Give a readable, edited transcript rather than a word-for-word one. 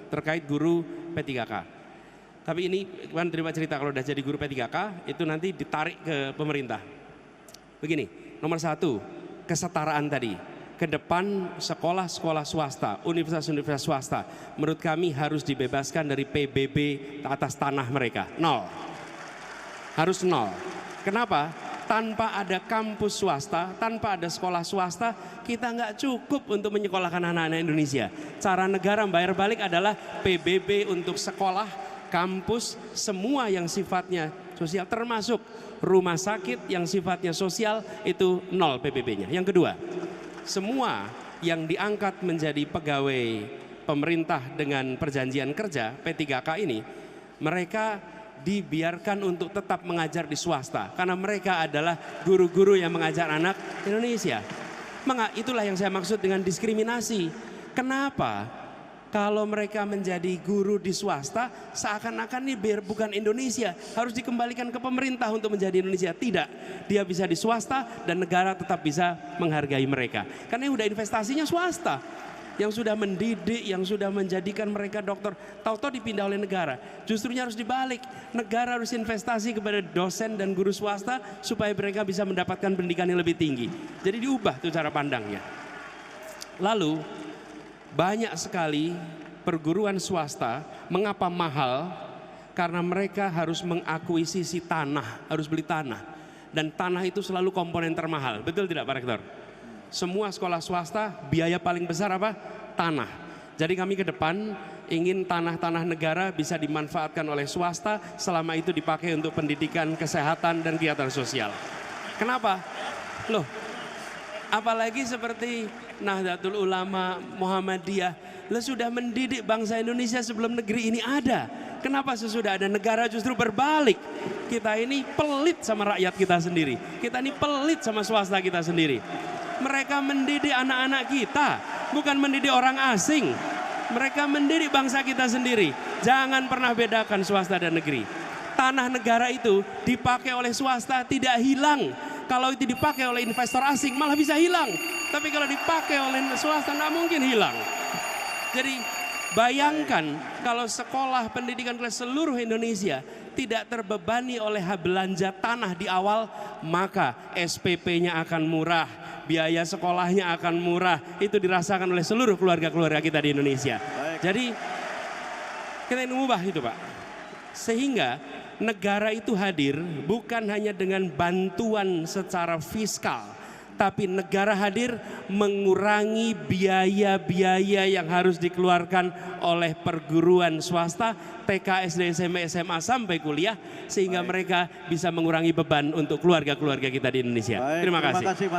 terkait guru P3K. Tapi ini kan terima cerita kalau udah jadi guru P3K itu nanti ditarik ke pemerintah. Begini, nomor satu, kesetaraan tadi. Ke depan sekolah-sekolah swasta, universitas-universitas swasta, menurut kami harus dibebaskan dari PBB atas tanah mereka. Nol. Harus nol. Kenapa? Tanpa ada kampus swasta, tanpa ada sekolah swasta, kita nggak cukup untuk menyekolahkan anak-anak Indonesia. Cara negara bayar balik adalah PBB untuk sekolah, kampus, semua yang sifatnya sosial, termasuk rumah sakit yang sifatnya sosial, itu nol PBB-nya. Yang kedua, semua yang diangkat menjadi pegawai pemerintah dengan perjanjian kerja P3K ini, mereka dibiarkan untuk tetap mengajar di swasta karena mereka adalah guru-guru yang mengajar anak Indonesia. Itulah yang saya maksud dengan diskriminasi. Kenapa? Kalau mereka menjadi guru di swasta, seakan-akan ini bukan Indonesia, harus dikembalikan ke pemerintah untuk menjadi Indonesia. Tidak, dia bisa di swasta dan negara tetap bisa menghargai mereka. Karena yang udah investasinya swasta, yang sudah mendidik, yang sudah menjadikan mereka dokter, tahu-tahu dipindah oleh negara. Justrunya harus dibalik, negara harus investasi kepada dosen dan guru swasta supaya mereka bisa mendapatkan pendidikan yang lebih tinggi. Jadi diubah tuh cara pandangnya. Lalu banyak sekali perguruan swasta, mengapa mahal? Karena mereka harus mengakuisisi tanah, harus beli tanah. Dan tanah itu selalu komponen termahal, betul tidak Pak Rektor? Semua sekolah swasta biaya paling besar apa? Tanah. Jadi kami ke depan ingin tanah-tanah negara bisa dimanfaatkan oleh swasta selama itu dipakai untuk pendidikan, kesehatan, dan kegiatan sosial. Kenapa? Loh, apalagi seperti Nahdlatul Ulama, Muhammadiyah, sudah mendidik bangsa Indonesia sebelum negeri ini ada. Kenapa sesudah ada negara justru berbalik? Kita ini pelit sama rakyat kita sendiri. Kita ini pelit sama swasta kita sendiri. Mereka mendidik anak-anak kita, bukan mendidik orang asing. Mereka mendidik bangsa kita sendiri. Jangan pernah bedakan swasta dan negeri. Tanah negara itu dipakai oleh swasta tidak hilang. Kalau itu dipakai oleh investor asing malah bisa hilang. Tapi kalau dipakai oleh swasta nggak mungkin hilang. Jadi bayangkan kalau sekolah pendidikan kelas seluruh Indonesia tidak terbebani oleh belanja tanah di awal, maka SPP-nya akan murah, biaya sekolahnya akan murah. Itu dirasakan oleh seluruh keluarga-keluarga kita di Indonesia. Jadi kita ingin mengubah itu Pak. Sehingga negara itu hadir bukan hanya dengan bantuan secara fiskal, tapi negara hadir mengurangi biaya-biaya yang harus dikeluarkan oleh perguruan swasta, TK, SD, SMP, SMA sampai kuliah, sehingga mereka bisa mengurangi beban untuk keluarga-keluarga kita di Indonesia. Terima kasih.